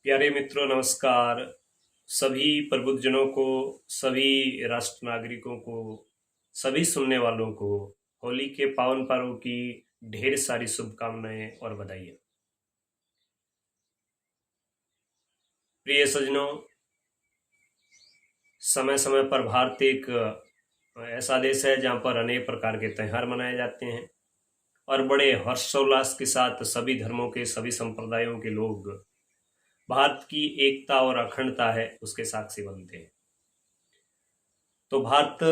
प्यारे मित्रों नमस्कार। सभी प्रबुद्धजनों को, सभी राष्ट्र नागरिकों को, सभी सुनने वालों को होली के पावन पर्व की ढेर सारी शुभकामनाएं और बधाई। प्रिय सज्जनों, समय समय पर भारत एक ऐसा देश है जहां पर अनेक प्रकार के त्यौहार मनाए जाते हैं और बड़े हर्षोल्लास के साथ सभी धर्मों के, सभी संप्रदायों के लोग भारत की एकता और अखंडता है उसके साक्षी बनते हैं। तो भारत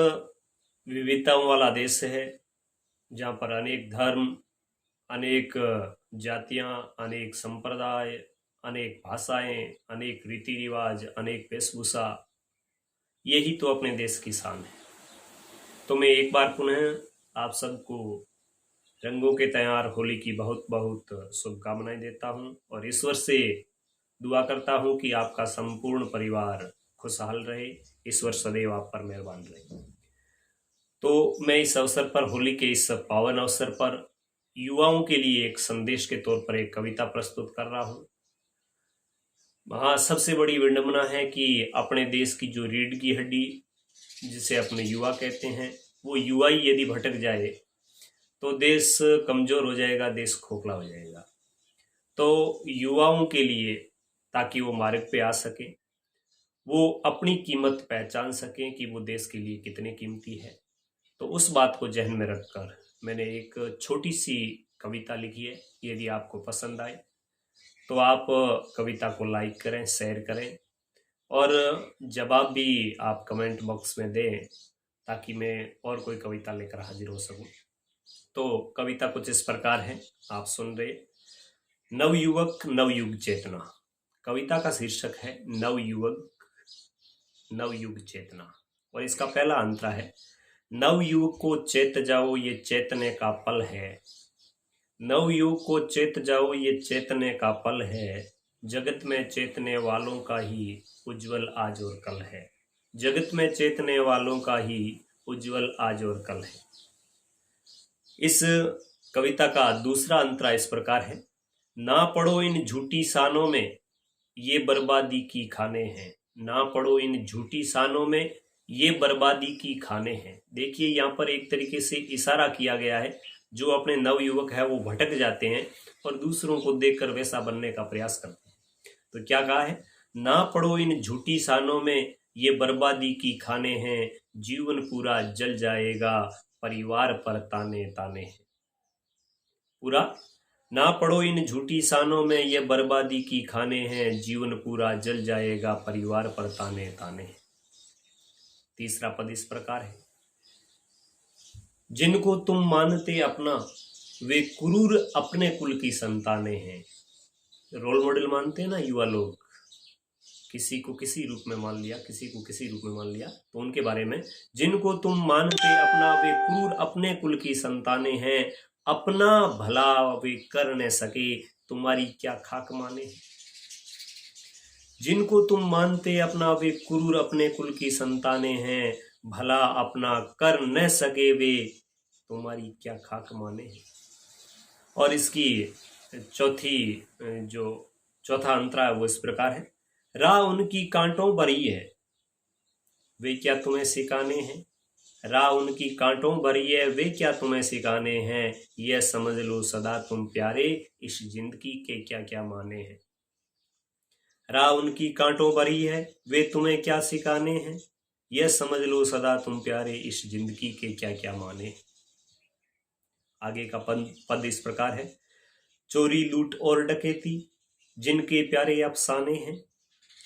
विविधताओं वाला देश है जहाँ पर अनेक धर्म, अनेक जातियाँ, अनेक संप्रदाय, अनेक भाषाएं, अनेक रीति रिवाज, अनेक वेशभूषा, यही तो अपने देश की शान है। तो मैं एक बार पुनः आप सबको रंगों के त्यौहार होली की बहुत बहुत शुभकामनाएं देता हूँ और ईश्वर से दुआ करता हूँ कि आपका संपूर्ण परिवार खुशहाल रहे, ईश्वर सदैव आप पर मेहरबान रहे। तो मैं इस अवसर पर, होली के इस पावन अवसर पर युवाओं के लिए एक संदेश के तौर पर एक कविता प्रस्तुत कर रहा हूँ। हाँ, सबसे बड़ी विडंबना है कि अपने देश की जो रीढ़ की हड्डी जिसे अपने युवा कहते हैं, वो युवा ही यदि भटक जाए तो देश कमजोर हो जाएगा, देश खोखला हो जाएगा। तो युवाओं के लिए, ताकि वो मार्ग पे आ सके, वो अपनी कीमत पहचान सकें कि वो देश के लिए कितने कीमती है, तो उस बात को जहन में रखकर मैंने एक छोटी सी कविता लिखी है। यदि आपको पसंद आए तो आप कविता को लाइक करें, शेयर करें और जवाब भी आप कमेंट बॉक्स में दें ताकि मैं और कोई कविता लेकर हाजिर हो सकूं। तो कविता कुछ इस प्रकार है, आप सुन रहे। नवयुवक नवयुग चेतना। कविता का शीर्षक है नवयुवक नवयुग चेतना और इसका पहला अंतरा है, नवयुग को चेत जाओ ये चेतने का पल है। नवयुग को चेत जाओ ये चेतने का पल है। जगत में चेतने वालों का ही उज्जवल आज और कल है। जगत में चेतने वालों का ही उज्जवल आज और कल है। इस कविता का दूसरा अंतरा इस प्रकार है, ना पड़ो इन झूठी शानों में ये बर्बादी की खाने हैं। ना पड़ो इन झूठी शानों में ये बर्बादी की खाने हैं। देखिए, यहाँ पर एक तरीके से इशारा किया गया है, जो अपने नवयुवक है वो भटक जाते हैं और दूसरों को देखकर वैसा बनने का प्रयास करते हैं। तो क्या कहा है, ना पड़ो इन झूठी शानों में ये बर्बादी की खाने हैं। जीवन पूरा जल जाएगा परिवार पर ताने ताने हैं। पूरा, ना पड़ो इन झूठी शानों में ये बर्बादी की खाने हैं। जीवन पूरा जल जाएगा परिवार पर ताने ताने हैं। तीसरा पद इस प्रकार है, जिनको तुम मानते अपना वे क्रूर अपने कुल की संतानें हैं। रोल मॉडल मानते हैं ना युवा लोग, किसी को किसी रूप में मान लिया, किसी को किसी रूप में मान लिया, तो उनके बारे में, जिनको तुम मानते अपना वे क्रूर अपने कुल की संतानें हैं। अपना भला वे कर न सके तुम्हारी क्या खाक माने। जिनको तुम मानते अपना वे क्रूर अपने कुल की संतानें हैं। भला अपना कर न सके वे तुम्हारी क्या खाक माने। और इसकी चौथा अंतरा है वो इस प्रकार है, राह उनकी कांटों भरी है वे क्या तुम्हें सिखाने हैं। राह उनकी कांटों भरी है वे क्या तुम्हें सिखाने हैं। यह समझ लो सदा तुम प्यारे इस जिंदगी के क्या क्या माने हैं। राह उनकी कांटों भरी है वे तुम्हें क्या सिखाने हैं। यह समझ लो सदा तुम प्यारे इस जिंदगी के क्या क्या माने। आगे का पद इस प्रकार है, चोरी लूट और डकैती जिनके प्यारे अफसाने हैं।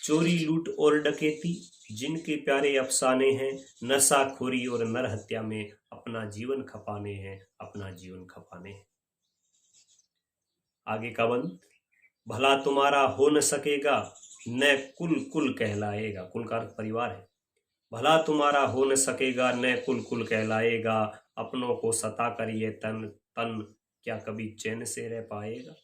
चोरी लूट और डकैती जिनके प्यारे अफसाने हैं। नशाखोरी और नर हत्या में अपना जीवन खपाने हैं, अपना जीवन खपाने हैं। आगे का बंद, भला तुम्हारा हो न सकेगा न कुल कुल कहलाएगा। कुल का अर्थ परिवार है। भला तुम्हारा हो न सकेगा न कुल कुल कहलाएगा। अपनों को सता कर ये तन तन क्या कभी चैन से रह पाएगा।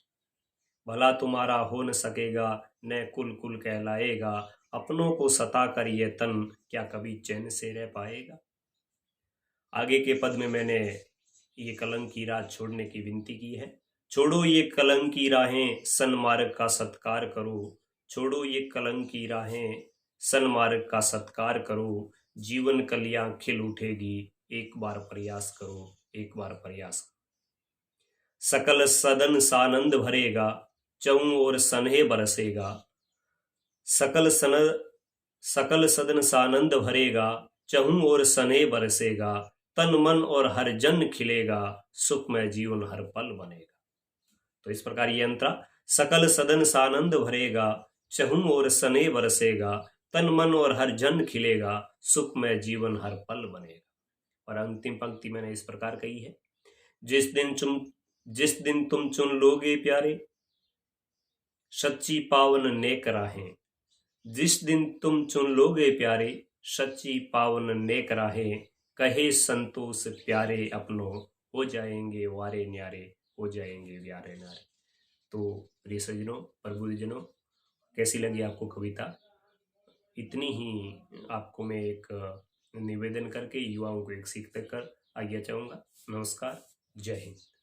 भला तुम्हारा हो न सकेगा न कुल कुल कहलाएगा। अपनों को सता कर ये तन क्या कभी चैन से रह पाएगा। आगे के पद में मैंने ये कलंक की राह छोड़ने की विनती की है। छोड़ो ये कलंक की राहें, सन्मार्ग का सत्कार करो। छोड़ो ये कलंक की राहें, सन्मार्ग का सत्कार करो, जीवन कलियां खिल उठेगी, एक बार प्रयास करो, एक बार प्रयास करो। सकल सदन सानंद भरेगा, चहुं ओर सनहे बरसेगा। सकल सन सकल सदन सानंद भरेगा, चहुं ओर सनहे बरसेगा। तन मन और हर जन खिलेगा, सुखमय जीवन हर पल बनेगा। तो इस प्रकार ये अंतरा, सकल सदन सानंद भरेगा, चहुं ओर सनहे बरसेगा। तन मन और हर जन खिलेगा, सुखमय जीवन हर पल बनेगा। और अंतिम पंक्ति मैंने इस प्रकार कही है, जिस दिन तुम चुन लोगे प्यारे, सच्ची पावन नेक राहें। जिस दिन तुम चुन लोगे प्यारे, सच्ची पावन नेक राहें। कहे संतोष प्यारे अपनों, हो जाएंगे वारे न्यारे, हो जाएंगे व्यारे न्यारे। तो प्रिय सज्जनों, प्रबुद्धजनों, कैसी लगी आपको कविता? इतनी ही आपको मैं एक निवेदन करके युवाओं को एक सीख देकर आज्ञा चाहूँगा। नमस्कार, जय हिंद।